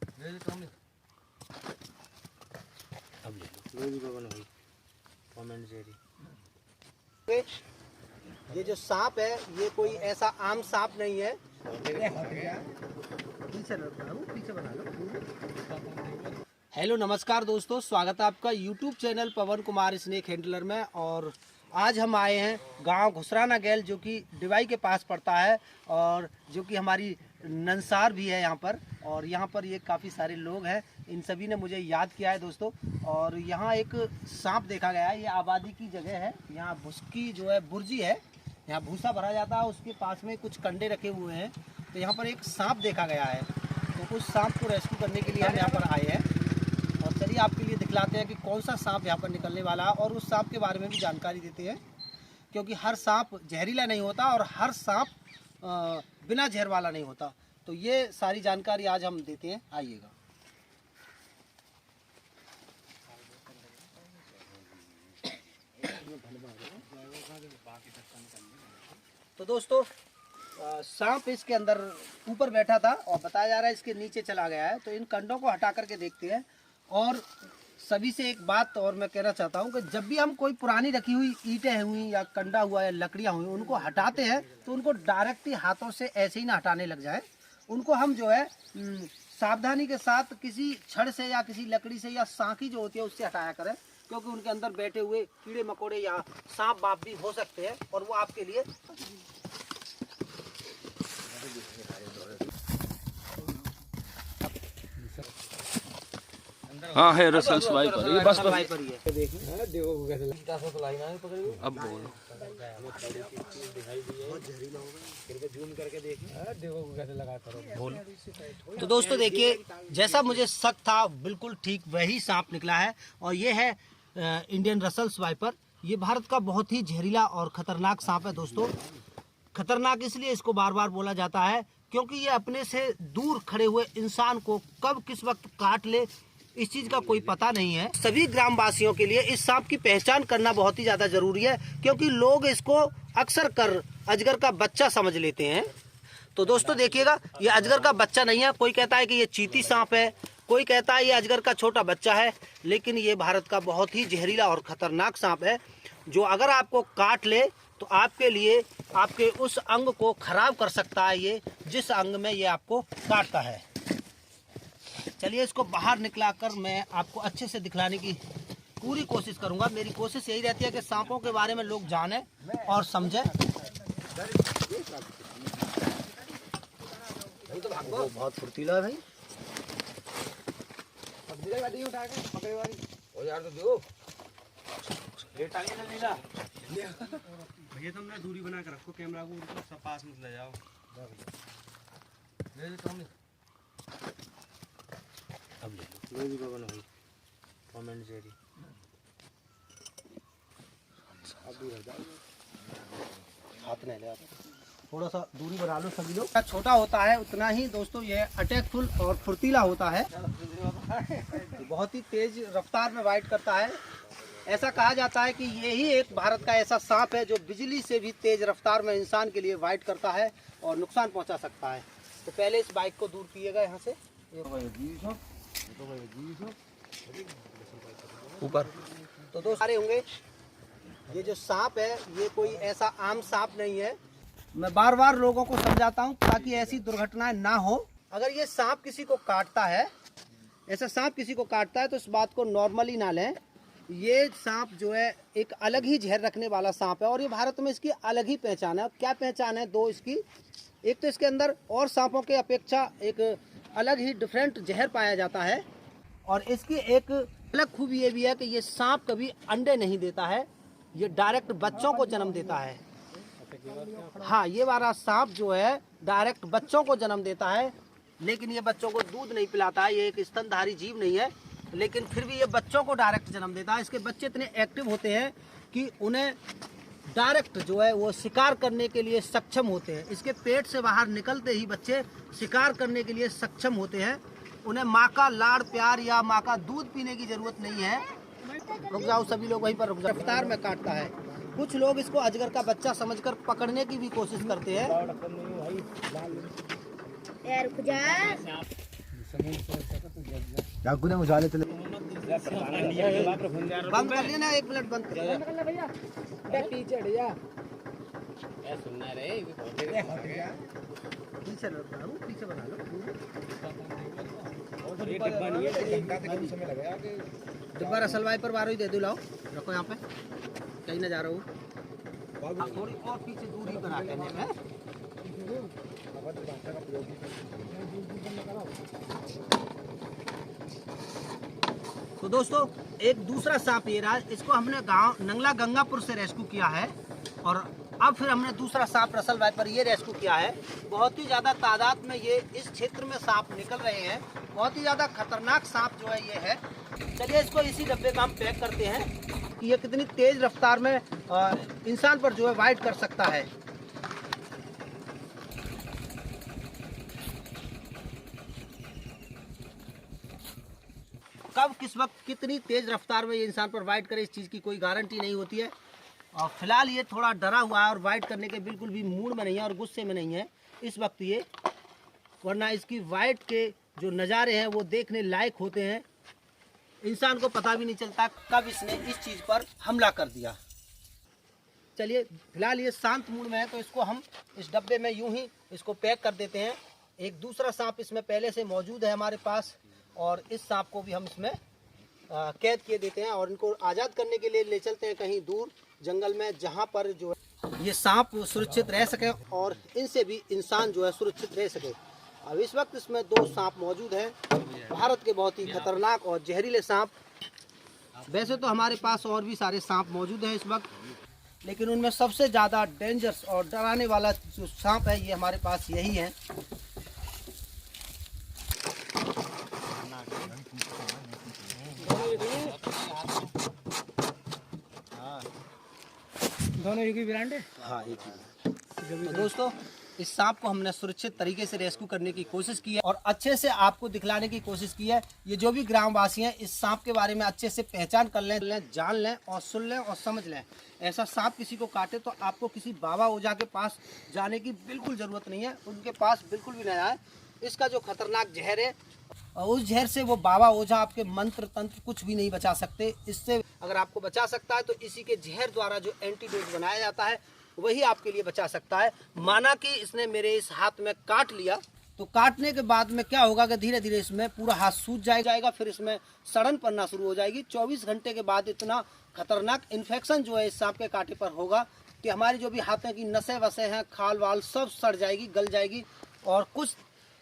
अब ले लो comment Jerry. ये जो सांप है ये कोई ऐसा आम सांप नहीं है। पीछे बना लो। हेलो नमस्कार दोस्तों, स्वागत है आपका YouTube चैनल पवन कुमार स्नेक हैंडलर में। और आज हम आए हैं गांव घुसराना गैल जो कि डिवाई के पास पड़ता है और जो कि हमारी नंसार भी है यहाँ पर। और यहाँ पर ये काफ़ी सारे लोग हैं, इन सभी ने मुझे याद किया है दोस्तों। और यहाँ एक सांप देखा गया है, ये आबादी की जगह है। यहाँ भुसकी जो है बुर्जी है, यहाँ भूसा भरा जाता है, उसके पास में कुछ कंडे रखे हुए हैं। तो यहाँ पर एक सांप देखा गया है, तो उस सांप को रेस्क्यू करने के लिए हम यहाँ पर आए हैं। और चलिए आपके लिए दिखलाते हैं कि कौन सा सांप यहाँ पर निकलने वाला है और उस सांप के बारे में भी जानकारी देते हैं, क्योंकि हर सांप जहरीला नहीं होता और हर सांप बिना जहर वाला नहीं होता। तो ये सारी जानकारी आज हम देते हैं, आइएगा। तो दोस्तों सांप इसके अंदर ऊपर बैठा था और बताया जा रहा है इसके नीचे चला गया है। तो इन कंडों को हटा करके देखते हैं। और सभी से एक बात और मैं कहना चाहता हूं कि जब भी हम कोई पुरानी रखी हुई ईंटें हुई या कंडा हुआ या लकड़ियां हुई उनको हटाते हैं तो उनको डायरेक्ट ही हाथों से ऐसे ही ना हटाने लग जाए। उनको हम जो है सावधानी के साथ किसी छड़ से या किसी लकड़ी से या सांखी जो होती है उससे हटाया करें, क्योंकि उनके अंदर बैठे हुए कीड़े मकोड़े या सांप बाप भी हो सकते हैं और वो आपके लिए हाँ है रसल स्वाइपर, ये बस वाइपर ही है। अब बोलो। तो दोस्तों देखिए, जैसा मुझे शक था बिल्कुल ठीक वही सांप निकला है। और ये है इंडियन रसल स्वाइपर। ये भारत का बहुत ही जहरीला और खतरनाक सांप है दोस्तों। खतरनाक इसलिए इसको बार बार बोला जाता है क्योंकि ये अपने से दूर खड़े हुए इंसान को कब किस वक्त काट ले इस चीज का कोई पता नहीं है। सभी ग्रामवासियों के लिए इस सांप की पहचान करना बहुत ही ज्यादा जरूरी है, क्योंकि लोग इसको अक्सर कर अजगर का बच्चा समझ लेते हैं। तो दोस्तों देखिएगा, ये अजगर का बच्चा नहीं है। कोई कहता है कि ये चीती सांप है, कोई कहता है ये अजगर का छोटा बच्चा है, लेकिन ये भारत का बहुत ही जहरीला और खतरनाक सांप है, जो अगर आपको काट ले तो आपके लिए आपके उस अंग को खराब कर सकता है, ये जिस अंग में ये आपको काटता है। चलिए इसको बाहर निकलाकर मैं आपको अच्छे से दिखलाने की पूरी कोशिश करूंगा। मेरी कोशिश यही रहती है कि सांपों के बारे में लोग जाने और समझें। तो बहुत फुर्तीला है भाई। भैया तुमने दूरी बना के रखो, कैमरा को सब पास में ले जाओ। अब ले लो कमेंट जेरी। हाथ नहीं ले, थोड़ा सा दूरी बना लो सभी लोग। छोटा होता है उतना ही दोस्तों यह अटैकफुल और फुर्तीला होता है। बहुत ही तेज रफ्तार में वाइट करता है। ऐसा कहा जाता है कि यही एक भारत का ऐसा सांप है जो बिजली से भी तेज रफ्तार में इंसान के लिए वाइट करता है और नुकसान पहुंचा सकता है। तो पहले इस बाइक को दूर कीजिएगा यहाँ से ऊपर। तो दोस्त सारे होंगे, ये जो सांप है ये कोई ऐसा आम सांप नहीं है। मैं बार बार लोगों को समझाता हूँ ताकि ऐसी दुर्घटनाएं ना हो। अगर ये सांप किसी को काटता है, ऐसा सांप किसी को काटता है तो इस बात को नॉर्मली ना लें। ये सांप जो है एक अलग ही जहर रखने वाला सांप है और ये भारत में इसकी अलग ही पहचान है। क्या पहचान है? दो इसकी। एक तो इसके अंदर और सांपों के अपेक्षा एक अलग ही डिफरेंट जहर पाया जाता है, और इसकी एक अलग खूबी ये भी है कि ये सांप कभी अंडे नहीं देता है, ये डायरेक्ट बच्चों को जन्म देता है। हाँ, ये वाला सांप जो है डायरेक्ट बच्चों को जन्म देता है, लेकिन ये बच्चों को दूध नहीं पिलाता है। ये एक स्तनधारी जीव नहीं है, लेकिन फिर भी ये बच्चों को डायरेक्ट जन्म देता है। इसके बच्चे इतने एक्टिव होते हैं कि उन्हें डायरेक्ट जो है वो शिकार करने के लिए सक्षम होते हैं। इसके पेट से बाहर निकलते ही बच्चे शिकार करने के लिए सक्षम होते हैं। उन्हें माँ का लाड़ प्यार या माँ का दूध पीने की जरूरत नहीं है। रुक जाओ सभी लोग, वहीं पर रुक जाओ। रफ्तार में काटता है। कुछ लोग इसको अजगर का बच्चा समझकर पकड़ने की भी कोशिश करते हैं। ने उजाले चले बंद कर लिया ना, 1 मिनट बंद कर भैया। पीछे हट जा, सुनना रे, पीछे पीछे बना लो। डिब्बा रसल वाइपर बारो ही दे दो, लाओ रखो यहाँ पे, कहीं ना जा रहा हूँ। थोड़ी और पीछे दूरी बना के तो दोस्तों एक दूसरा सांप ये रहा, इसको हमने गांव नंगला गंगापुर से रेस्क्यू किया है और अब फिर हमने दूसरा सांप रसल वाइपर ये रेस्क्यू किया है। बहुत ही ज़्यादा तादाद में ये इस क्षेत्र में सांप निकल रहे हैं, बहुत ही ज़्यादा खतरनाक सांप जो है ये है। चलिए इसको इसी डब्बे में हम पैक करते हैं कि ये कितनी तेज रफ्तार में इंसान पर जो है वाइट कर सकता है। कब किस वक्त कितनी तेज रफ्तार में ये इंसान पर वाइट करे, इस चीज़ की कोई गारंटी नहीं होती है। और फिलहाल ये थोड़ा डरा हुआ है और वाइट करने के बिल्कुल भी मूड में नहीं है और गुस्से में नहीं है इस वक्त ये, वरना इसकी वाइट के जो नज़ारे हैं वो देखने लायक होते हैं। इंसान को पता भी नहीं चलता कब इसने इस चीज़ पर हमला कर दिया। चलिए फिलहाल ये शांत मूड में है तो इसको हम इस डब्बे में यूं ही इसको पैक कर देते हैं। एक दूसरा सांप इसमें पहले से मौजूद है हमारे पास और इस सांप को भी हम इसमें कैद किए देते हैं और इनको आज़ाद करने के लिए ले चलते हैं कहीं दूर जंगल में, जहाँ पर जो है ये सांप सुरक्षित रह सके और इनसे भी इंसान जो है सुरक्षित रह सके। अब इस वक्त इसमें 2 सांप मौजूद हैं, भारत के बहुत ही खतरनाक और जहरीले सांप। वैसे तो हमारे पास और भी सारे सांप मौजूद हैं इस वक्त, लेकिन उनमें सबसे ज़्यादा डेंजरस और डराने वाला जो सांप है ये हमारे पास यही है। दोनों एक ही ब्रांड है? हाँ एक ही। तो दोस्तों इस सांप को हमने सुरक्षित तरीके से रेस्क्यू करने की कोशिश की है और अच्छे से आपको दिखलाने की कोशिश की है। ये जो भी ग्रामवासी हैं इस सांप के बारे में अच्छे से पहचान कर लें, जान लें और सुन लें और समझ लें। ऐसा सांप किसी को काटे तो आपको किसी बाबा ओझा के पास जाने की बिल्कुल ज़रूरत नहीं है, उनके पास बिल्कुल भी नहीं आए। इसका जो खतरनाक जहर है और उस जहर से वो बाबा ओझा आपके मंत्र तंत्र कुछ भी नहीं बचा सकते। इससे अगर आपको बचा सकता है तो इसी के जहर द्वारा जो एंटीडोट बनाया जाता है वही आपके लिए बचा सकता है। माना कि इसने मेरे इस हाथ में काट लिया तो काटने के बाद में क्या होगा कि धीरे धीरे इसमें पूरा हाथ सूज जाएगा, फिर इसमें सड़न पड़ना शुरू हो जाएगी। 24 घंटे के बाद इतना खतरनाक इन्फेक्शन जो है इस सांप के कांटे पर होगा कि हमारी जो भी हाथों की नसें वसें हैं, खाल वाल सब सड़ जाएगी, गल जाएगी और कुछ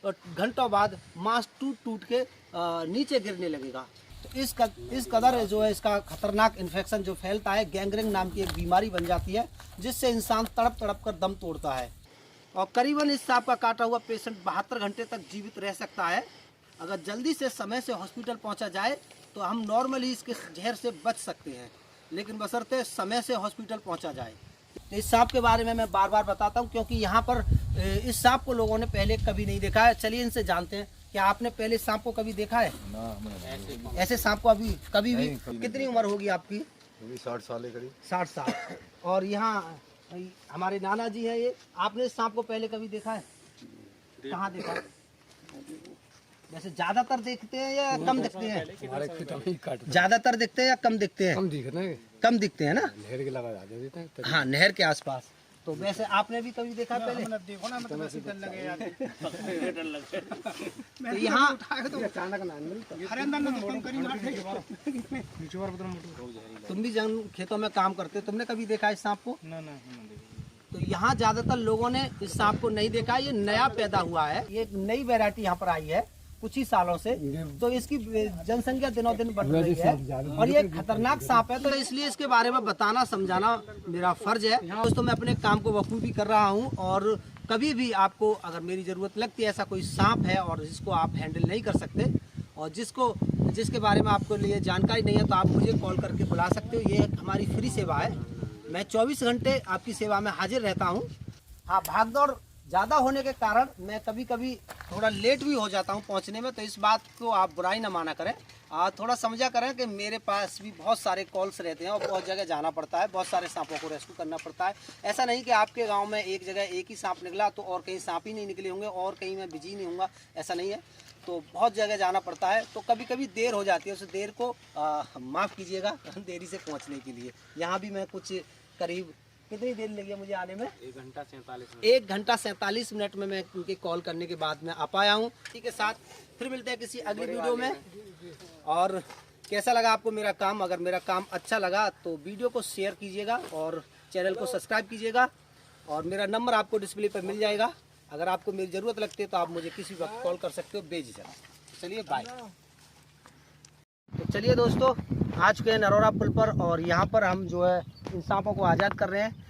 घंटों बाद मांस टूट के नीचे गिरने लगेगा। तो इस कदर जो है इसका खतरनाक इन्फेक्शन जो फैलता है, गैंग्रीन नाम की एक बीमारी बन जाती है जिससे इंसान तड़प तड़प कर दम तोड़ता है। और करीबन इस सांप का काटा हुआ पेशेंट 72 घंटे तक जीवित रह सकता है। अगर जल्दी से समय से हॉस्पिटल पहुंचा जाए तो हम नॉर्मली इसके जहर से बच सकते हैं, लेकिन बशर्ते समय से हॉस्पिटल पहुंचा जाए। तो इस सांप के बारे में मैं बार बार बताता हूं क्योंकि यहाँ पर इस सांप को लोगों ने पहले कभी नहीं देखा है। चलिए इनसे जानते हैं, क्या आपने पहले सांप को कभी देखा है? ना, ऐसे सांप को अभी कभी भी? कितनी उम्र होगी आपकी? 60 साल है करीब। 60 साल। और यहाँ हमारे नाना जी हैं, ये आपने इस सांप को पहले कभी देखा है? कहाँ देखा? वैसे ज्यादातर देखते हैं या कम दिखते हैं? ज्यादातर दिखते हैं या कम दिखते हैं? कम दिखते हैं ना, नहर के लगा जाते हैं। हाँ नहर के आसपास। तो वैसे आपने भी कभी देखा पहले? देखो ना, मतलब ऐसे डर लगे यार। तो यहाँ तुम भी जंग खेतों में काम करते, तुमने कभी देखा इस सांप को? ना। तो यहाँ ज्यादातर लोगों ने इस सांप को नहीं देखा, ये नया पैदा हुआ है, ये एक नई वैरायटी यहाँ पर आई है कुछ ही सालों से, तो इसकी जनसंख्या दिनों दिन बढ़ रही है और ये खतरनाक सांप है, तो इसलिए इसके बारे में बताना समझाना मेरा फर्ज है। दोस्तों मैं अपने काम को बखूबी कर रहा हूँ और कभी भी आपको अगर मेरी ज़रूरत लगती है, ऐसा कोई सांप है और जिसको आप हैंडल नहीं कर सकते और जिसके बारे में आपको लिए जानकारी नहीं है तो आप मुझे कॉल करके बुला सकते हो। ये हमारी फ्री सेवा है, मैं 24 घंटे आपकी सेवा में हाजिर रहता हूँ। हाँ, भागदौड़ ज़्यादा होने के कारण मैं कभी कभी थोड़ा लेट भी हो जाता हूँ पहुँचने में, तो इस बात को आप बुराई ना माना करें, थोड़ा समझा करें कि मेरे पास भी बहुत सारे कॉल्स रहते हैं और बहुत जगह जाना पड़ता है, बहुत सारे सांपों को रेस्क्यू करना पड़ता है। ऐसा नहीं कि आपके गांव में एक जगह एक ही सांप निकला तो और कहीं सांप ही नहीं निकले होंगे और कहीं मैं बिजी नहीं होऊंगा, ऐसा नहीं है। तो बहुत जगह जाना पड़ता है, तो कभी कभी देर हो जाती है। उस देर को माफ़ कीजिएगा देरी से पहुंचने के लिए। यहाँ भी मैं कुछ करीब कितनी देर लगी है मुझे आने में? 1 घंटा 47 मिनट। 1 घंटा 47 मिनट में मैं उनके कॉल करने के बाद में आ पाया हूँ। इसी के साथ फिर मिलते हैं किसी अगली वीडियो में। और कैसा लगा आपको मेरा काम? अगर मेरा काम अच्छा लगा तो वीडियो को शेयर कीजिएगा और चैनल को सब्सक्राइब कीजिएगा। और मेरा नंबर आपको डिस्प्ले पर मिल जाएगा। अगर आपको मेरी ज़रूरत लगती है तो आप मुझे किसी वक्त कॉल कर सकते हो बेझिझक। चलिए बाय। तो चलिए दोस्तों, आ चुके हैं नरोरा पुल पर और यहाँ पर हम जो है इन सांपों को आज़ाद कर रहे हैं।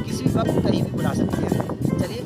किसी भी वक्त कहीं भी बुला सकते हैं। चलिए।